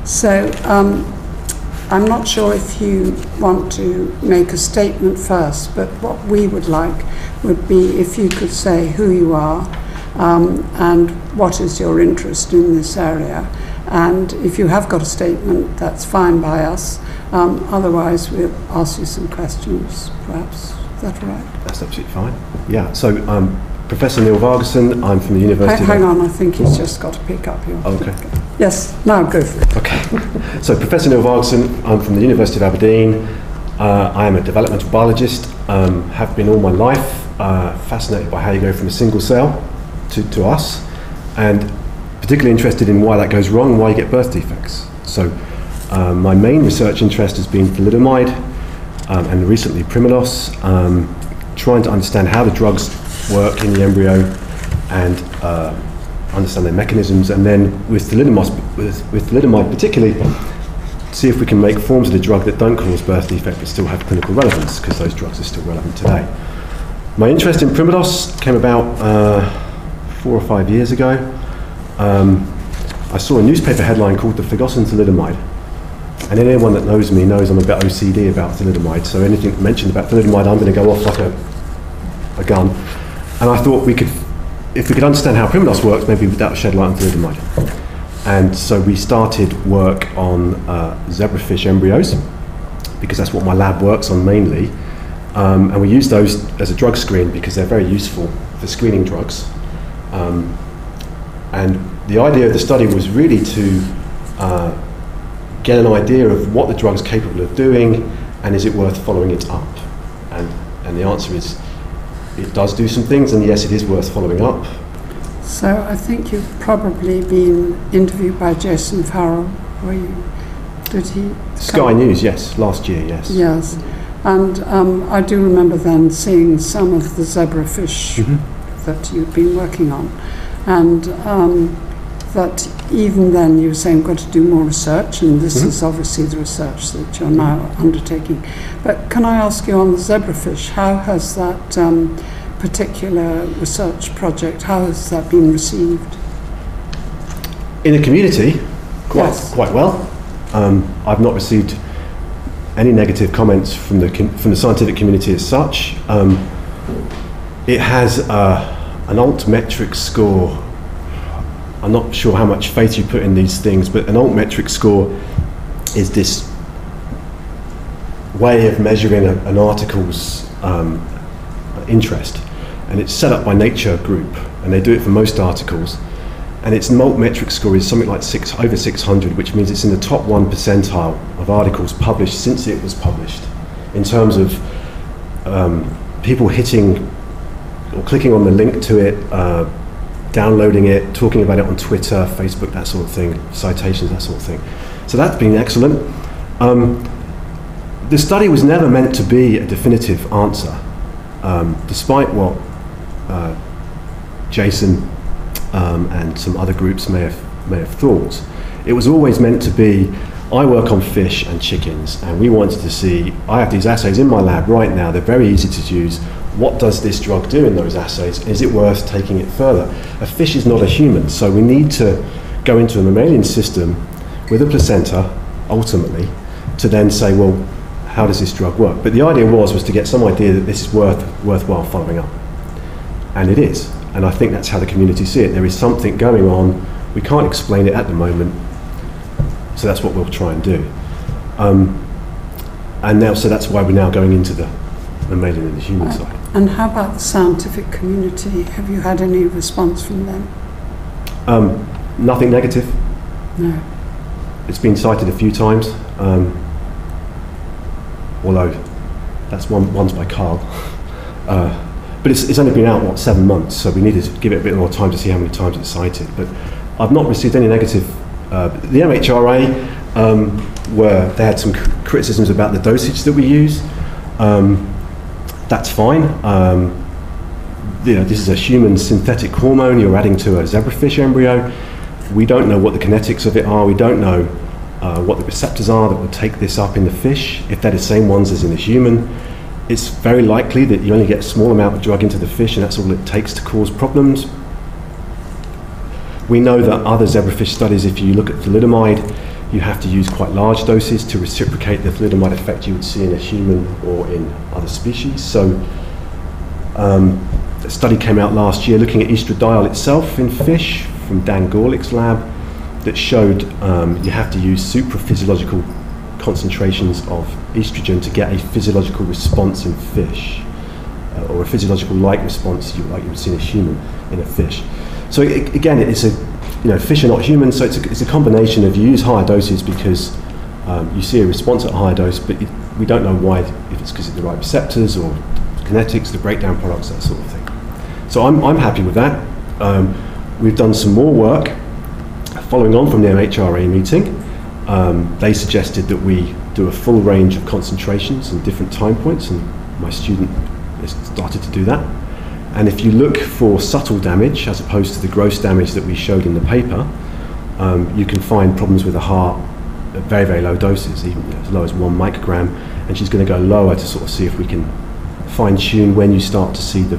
So I'm not sure if you want to make a statement first, but what we would like would be if you could say who you are and what is your interest in this area. And if you have got a statement, that's fine by us. Otherwise, we'll ask you some questions, perhaps. Is that all right? That's absolutely fine. Yeah, so Professor Neil Vargesson, I'm from the University Hang on, I think he's just got to pick up your... Okay. Yes, now go for it. Okay. So Professor Neil Vargesson, I'm from the University of Aberdeen. I am a developmental biologist, have been all my life, fascinated by how you go from a single cell to us, and particularly interested in why that goes wrong and why you get birth defects. So my main research interest has been thalidomide and recently Primulose, trying to understand how the drugs work in the embryo and understand their mechanisms, and then with thalidomide particularly, see if we can make forms of the drug that don't cause birth defect but still have clinical relevance, because those drugs are still relevant today. My interest in Primulose came about 4 or 5 years ago. I saw a newspaper headline called the Vargesson thalidomide, and anyone that knows me knows I'm a bit OCD about thalidomide, so anything mentioned about thalidomide I'm going to go off like a gun. And I thought if we could understand how Primulose works, maybe that would shed light on thalidomide. And so we started work on zebrafish embryos, because that's what my lab works on mainly. And we use those as a drug screen because they're very useful for screening drugs. And the idea of the study was really to get an idea of what the drug's capable of doing, and is it worth following it up? And the answer is, it does do some things, and yes, it is worth following up. So I think you've probably been interviewed by Jason Farrell, were you? Did he? Sky News, yes, last year, yes. Yes, and I do remember then seeing some of the zebrafish that you'd been working on, and that even then you were saying we've got to do more research, and this is obviously the research that you're now undertaking. But can I ask you on the zebrafish, how has that particular research project, how has that been received? In the community, quite well. I've not received any negative comments from the scientific community as such. It has an altmetric score. I'm not sure how much faith you put in these things, but an altmetric score is this way of measuring an article's interest, and it's set up by Nature Group, and they do it for most articles. And its altmetric score is something like over 600, which means it's in the top 1 percentile of articles published since it was published, in terms of people hitting or clicking on the link to it, downloading it, talking about it on Twitter, Facebook, that sort of thing, citations, that sort of thing. So that's been excellent. The study was never meant to be a definitive answer, despite what Jason and some other groups may have thought. It was always meant to be, I work on fish and chickens, and we wanted to see, I have these assays in my lab right now, they're very easy to use. What does this drug do in those assays? Is it worth taking it further? A fish is not a human, so we need to go into a mammalian system with a placenta, ultimately, to then say, well, how does this drug work? But the idea was to get some idea that this is worthwhile following up. And it is. And I think that's how the community see it. There is something going on. We can't explain it at the moment. So that's what we'll try and do. And now, so that's why we're now going into the mammalian and the human side. And how about the scientific community? Have you had any response from them? Nothing negative. No. It's been cited a few times. Although that's one's by Carl. But it's only been out, 7 months, so we need to give it a bit more time to see how many times it's cited. But I've not received any negative. The MHRA, where they had some criticisms about the dosage that we use. That's fine. This is a human synthetic hormone you're adding to a zebrafish embryo. We don't know what the kinetics of it are. We don't know what the receptors are that will take this up in the fish, if they're the same ones as in the human. It's very likely that you only get a small amount of drug into the fish, and that's all it takes to cause problems. We know that other zebrafish studies, if you look at thalidomide, you have to use quite large doses to reciprocate the thalidomide effect you would see in a human or in other species. So a study came out last year looking at estradiol itself in fish from Dan Gorlick's lab that showed you have to use supraphysiological concentrations of estrogen to get a physiological response in fish, or a physiological-like response like you would see in a human in a fish. So again, it's fish are not humans, so it's a combination of you use higher doses because you see a response at a higher dose, but we don't know why, if it's because of the right receptors or kinetics, the breakdown products, that sort of thing. So I'm happy with that. We've done some more work following on from the MHRA meeting. They suggested that we do a full range of concentrations and different time points, and my student has started to do that. And if you look for subtle damage as opposed to the gross damage that we showed in the paper, you can find problems with the heart at very, very low doses, even as low as 1 microgram, and she's going to go lower to sort of see if we can fine-tune when you start to see the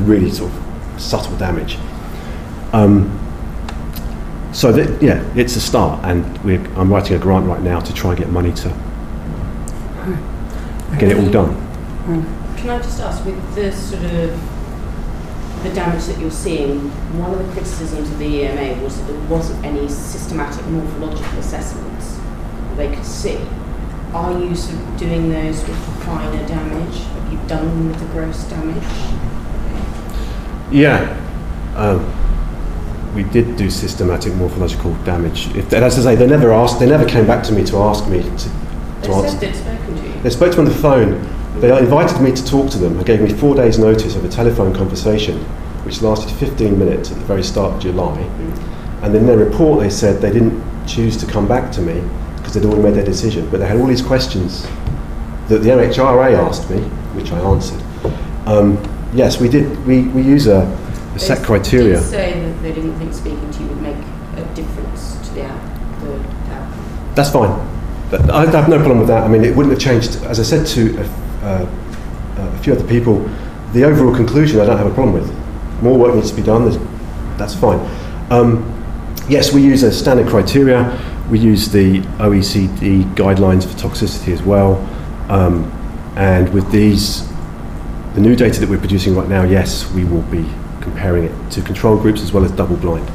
really sort of subtle damage. So that, yeah, it's a start, and I'm writing a grant right now to try and get money to get it all done. Can I just ask, with the sort of the damage that you're seeing, one of the criticisms of the EMA was that there wasn't any systematic morphological assessments they could see. Are you sort of doing those with the finer damage? Have you done them with the gross damage? Yeah. We did do systematic morphological damage. As I say, they never came back to me to ask me to answer. They said they'd spoken to you. They spoke to me on the phone. They invited me to talk to them. They gave me 4 days' notice of a telephone conversation, which lasted 15 minutes at the very start of July. And in their report, they said they didn't choose to come back to me because they'd already made their decision. But they had all these questions that the MHRA asked me, which I answered. Yes, we did. We use a set criteria. They did say that they didn't think speaking to you would make a difference to the outcome. That's fine. I have no problem with that. I mean, it wouldn't have changed. As I said to a few other people, the overall conclusion I don't have a problem with. More work needs to be done. That's fine. Yes, we use a standard criteria. We use the OECD guidelines for toxicity as well. And with the new data that we're producing right now, yes, we will be comparing it to control groups as well as double blind.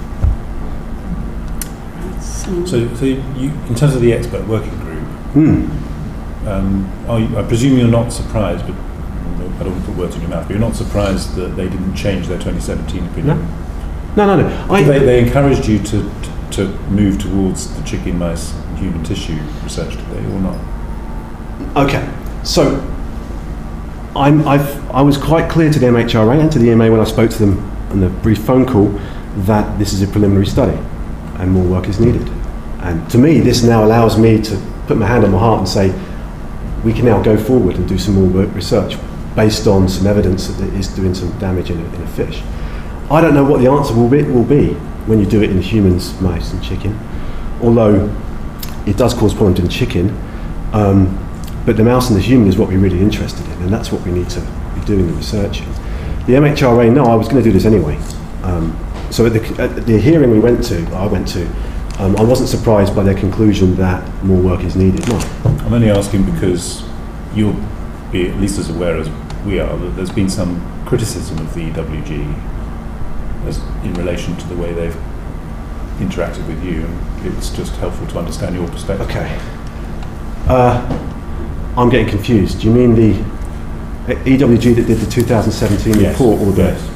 So you, in terms of the expert working group, I presume you're not surprised, but I don't want to put words in your mouth, but you're not surprised that they didn't change their 2017 opinion? No. They encouraged you to move towards the chicken, mice, and human tissue research, did they, or not? Okay, so I was quite clear to the MHRA and to the EMA when I spoke to them on the brief phone call that this is a preliminary study and more work is needed. And to me, this now allows me to put my hand on my heart and say, we can now go forward and do some more research based on some evidence that it is doing some damage in a fish. I don't know what the answer will be when you do it in humans, mice and chicken, although it does cause problems in chicken, but the mouse and the human is what we're really interested in, and that's what we need to be doing the research in. The MHRA, no, I was going to do this anyway. So at the hearing I went to, I wasn't surprised by their conclusion that more work is needed. No. I'm only asking because you'll be at least as aware as we are that there's been some criticism of the EWG in relation to the way they've interacted with you, and it's just helpful to understand your perspective. Okay. I'm getting confused. Do you mean the EWG that did the 2017 report, or the? Yes.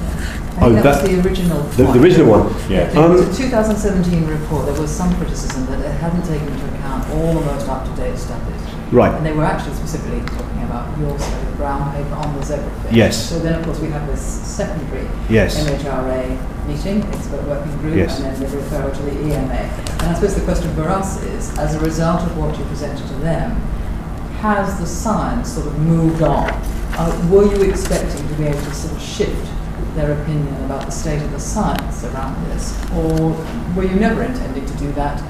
I think that was the original one. The original one? Yeah. The 2017 report, there was some criticism that it hadn't taken into account all the most up-to-date studies. Right. And they were actually specifically talking about your study, the brown paper on the zebrafish. Yes. So then, of course, we have this secondary MHRA meeting, expert working group, and then they refer to the EMA. And I suppose the question for us is, as a result of what you presented to them, has the science sort of moved on? Were you expecting to be able to sort of shift their opinion about the state of the science around this, or were you never intending to do that?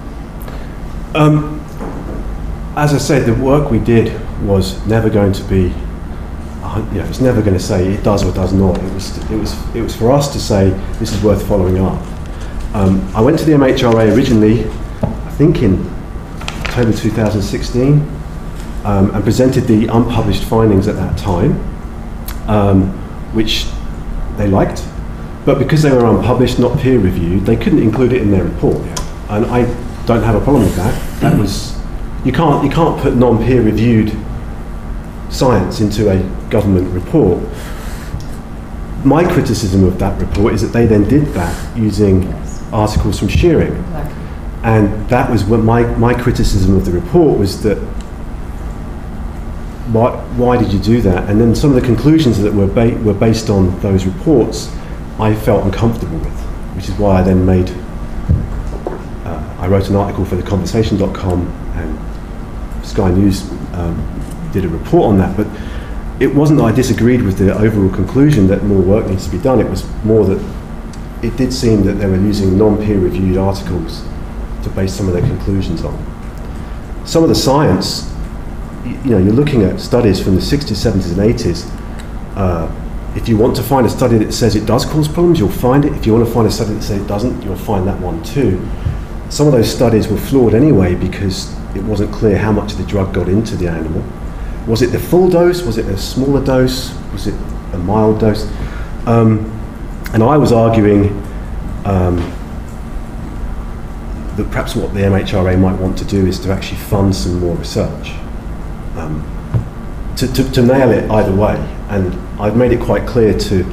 As I said, the work we did was never going to be, it's never going to say it does or does not. It was for us to say this is worth following up, I went to the MHRA originally, I think in October 2016, and presented the unpublished findings at that time, which they liked. But because they were unpublished, not peer-reviewed, they couldn't include it in their report. And I don't have a problem with that. That was, you can't put non-peer-reviewed science into a government report. My criticism of that report is that they then did that using articles from Shearing. Exactly. And that was what my criticism of the report was, that why did you do that? And then some of the conclusions that were based on those reports I felt uncomfortable with, which is why I then I wrote an article for theconversation.com, and Sky News did a report on that. But it wasn't that I disagreed with the overall conclusion that more work needs to be done. It was more that it did seem that they were using non-peer-reviewed articles to base some of their conclusions on. Some of the science, you're looking at studies from the 60s, 70s and 80s. If you want to find a study that says it does cause problems, you'll find it. If you want to find a study that says it doesn't, you'll find that one too. Some of those studies were flawed anyway because it wasn't clear how much of the drug got into the animal. Was it the full dose? Was it a smaller dose? Was it a mild dose? And I was arguing that perhaps what the MHRA might want to do is to actually fund some more research. To nail it either way. And I've made it quite clear to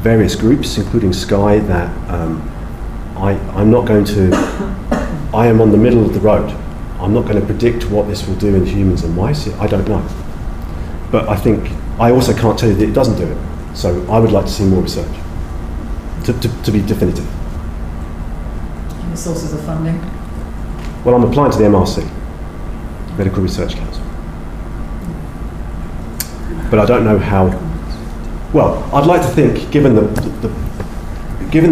various groups, including Sky, that I'm not going to, I am on the middle of the road. I'm not going to predict what this will do in humans and mice. I don't know. But I think, I also can't tell you that it doesn't do it. So I would like to see more research, to be definitive. And the sources of funding? Well, I'm applying to the MRC, Medical Research Council. But I don't know how. Well, I'd like to think, given the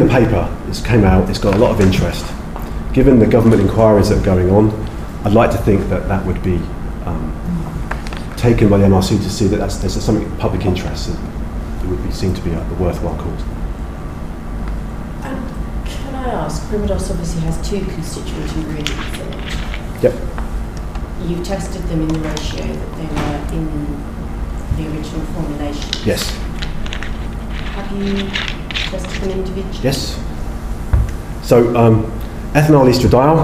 paper that's came out, it's got a lot of interest. Given the government inquiries that are going on, I'd like to think that that would be taken by the MRC to see that there's something of public interest that would be seen to be a worthwhile cause. And can I ask, Primodos obviously has 2 constituent ingredients in it. Yep. You tested them in the ratio that they were in the original formulation? Yes. Have you tested them individually? Yes. So ethanol estradiol,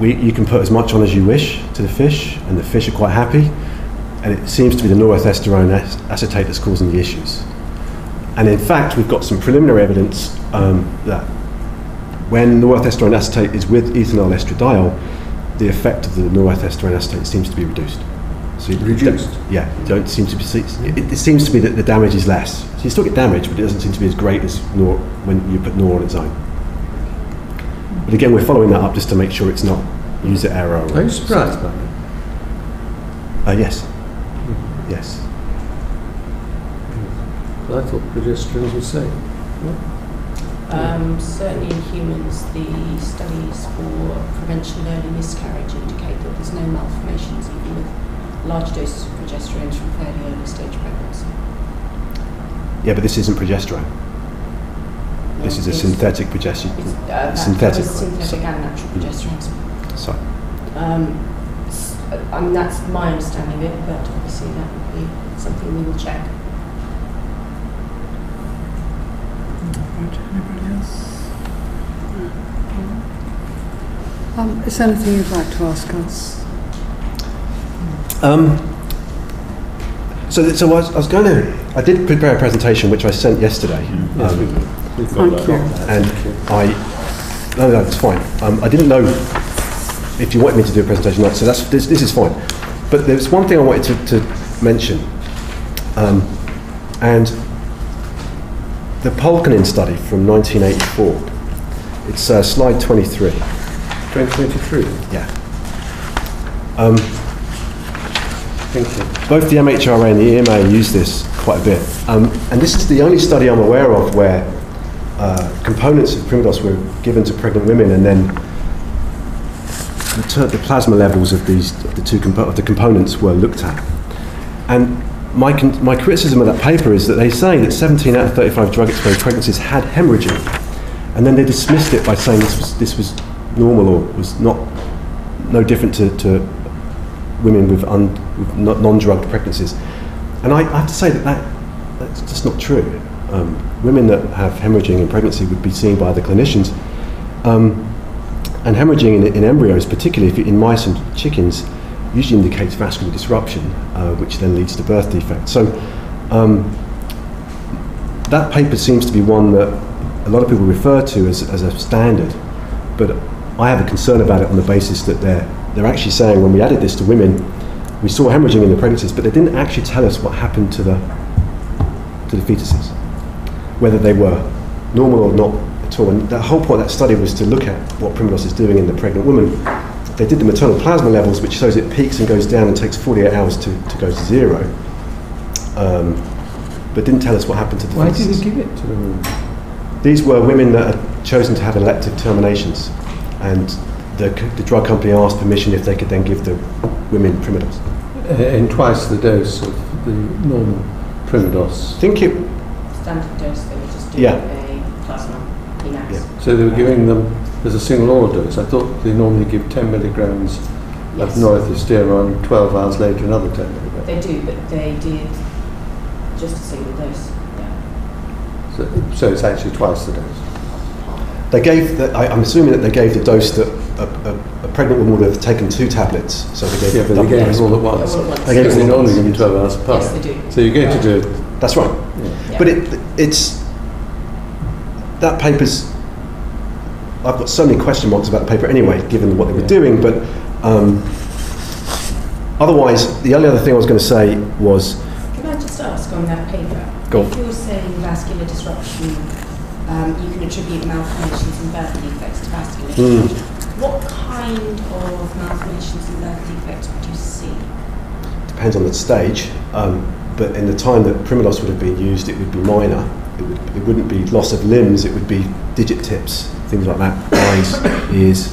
you can put as much on as you wish to the fish, and the fish are quite happy, and it seems to be the norethestone acetate that's causing the issues. And in fact, we've got some preliminary evidence that when norethestone acetate is with ethanol estradiol, the effect of the norethestone acetate seems to be reduced. So reduced? Yeah, you don't seem to be. It seems to be that the damage is less. So you still get damage, but it doesn't seem to be as great as when you put nor on its own. But again, we're following that up just to make sure it's not user error. Are you surprised by that? Yes. Yes. Well, I thought progesterones were safe. Certainly in humans, the studies for prevention of early miscarriage indicate that there's no malformations even with large doses of progesterones from fairly early stage pregnancy. Yeah, but this isn't progesterone. This is a synthetic progesterone. Synthetic and natural progesterones. Sorry. I mean, that's my understanding of it, but obviously that would be something we will check. Anybody else? Is there anything you'd like to ask us? So I did prepare a presentation which I sent yesterday. Thank you. And no, it's fine. I didn't know if you wanted me to do a presentation like so. This is fine. But there's one thing I wanted to mention, and the Polkanin study from 1984. It's slide 23. 2023? Yeah. Thank you. Both the MHRA and the EMA use this quite a bit. And this is the only study I'm aware of where components of Primodos were given to pregnant women, and then the plasma levels of the components were looked at. And my criticism of that paper is that they say that 17 out of 35 drug-exposed pregnancies had hemorrhaging. And then they dismissed it by saying this was normal or was no different to women with non-drugged pregnancies. And I have to say that's just not true. Women that have hemorrhaging in pregnancy would be seen by other clinicians. And hemorrhaging in embryos, particularly in mice and chickens, usually indicates vascular disruption, which then leads to birth defects. So that paper seems to be one that a lot of people refer to as a standard, but I have a concern about it on the basis that they're actually saying when we added this to women, we saw hemorrhaging in the pregnancies, but they didn't actually tell us what happened to the fetuses, whether they were normal or not at all. And the whole point of that study was to look at what Primolos is doing in the pregnant woman. They did the maternal plasma levels, which shows it peaks and goes down and takes 48 hours to go to zero, but didn't tell us what happened to the fetuses. Why did you give it to the women? These were women that had chosen to have elective terminations, and the drug company asked permission if they could then give the women Primolos. And twice the dose of the normal Primolos. I think it... Standard dose, they were just doing a plasma Emax. Yeah. So they were giving them as a single oral dose. I thought they normally give 10 milligrams of norethistera 12 hours later, another 10 milligrams. They do, but they did just a single dose. Yeah. So it's actually twice the dose. They gave, I'm assuming that they gave the dose that a pregnant woman would have taken 2 tablets. So they gave but they gave it all at once. They gave it They normally give you 12 hours apart. Yes, they do. So you're going to do it. That's right. Yeah. But it's that paper's. I've got so many question marks about the paper anyway, given what they were doing. But otherwise, the only other thing I was going to say was. Can I just ask on that paper? Go. If you're saying vascular disruption, you can attribute malformations and birth defects to vascular disruption. What kind of malformations and birth defects would you see? Depends on the stage, but in the time that Primolos would have been used, it would be minor. It wouldn't be loss of limbs, it would be digit tips, things like that, eyes, ears,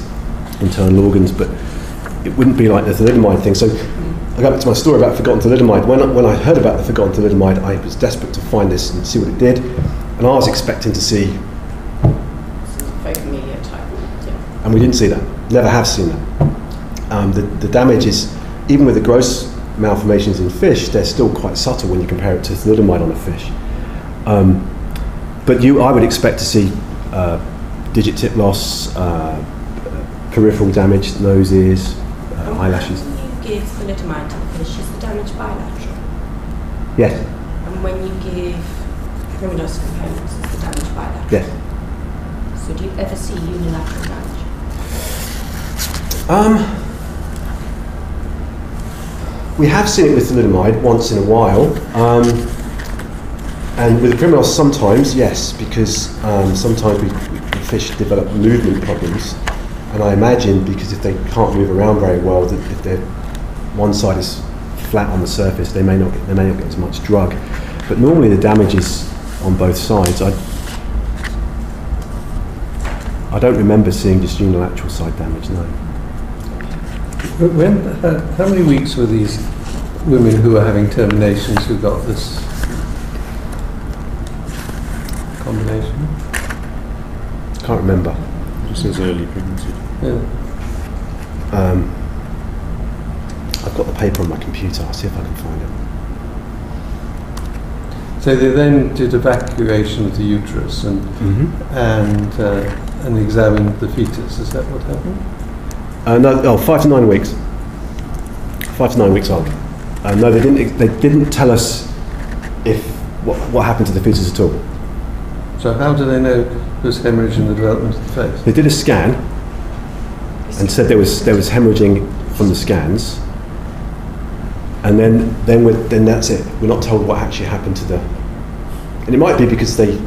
internal organs, but it wouldn't be like the thalidomide thing. So I go back to my story about forgotten thalidomide. When I heard about the forgotten thalidomide, I was desperate to find this and see what it did, and I was expecting to see... Familiar type, yeah. And we didn't see that, never have seen that. The damage is, even with the gross malformations in fish, they're still quite subtle when you compare it to thalidomide on a fish. But I would expect to see digit tip loss, peripheral damage, nose, ears, eyelashes. When you give thalidomide to the fish, is the damage bilateral? Yes. And when you give Primolos components, is the damage bilateral? Yes. So do you ever see unilateral damage? We have seen it with thalidomide once in a while. And with the Primolos sometimes, yes, because sometimes the fish develop movement problems. And I imagine because if they can't move around very well, that if one side is flat on the surface, they may not get as much drug. But normally the damage is on both sides. I don't remember seeing just unilateral side damage, no. How many weeks were these women who were having terminations who got this combination? Can't remember. It says early pregnancy. Yeah. I've got the paper on my computer. I'll see if I can find it. So they then did evacuation of the uterus and examined the fetus. Is that what happened? No, 5 to 9 weeks. 5 to 9 weeks old. No, they didn't. They didn't tell us what happened to the fetus at all. So how do they know there's hemorrhage in the development of the face? They did a scan and said there was hemorrhaging from the scans, and then that's it. We're not told what actually happened to the. And it might be because there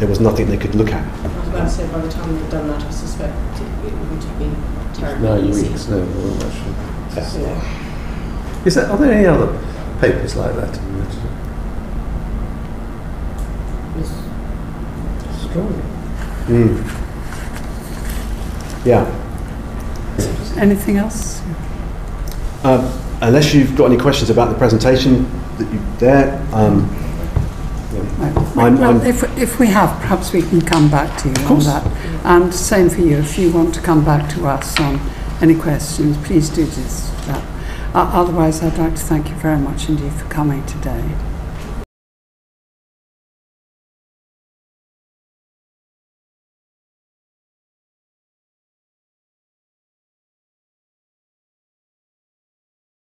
was nothing they could look at. I was about to say, by the time they've done that, I suspect it would have been terribly 9 easy. weeks, no, well, actually. Yeah. Are there any other papers like that in the literature? Strong. Yeah. Anything else? Unless you've got any questions about the presentation that you there, Well, if we have, perhaps we can come back to you on that. And same for you, if you want to come back to us on any questions, please do just that. Otherwise, I'd like to thank you very much indeed for coming today.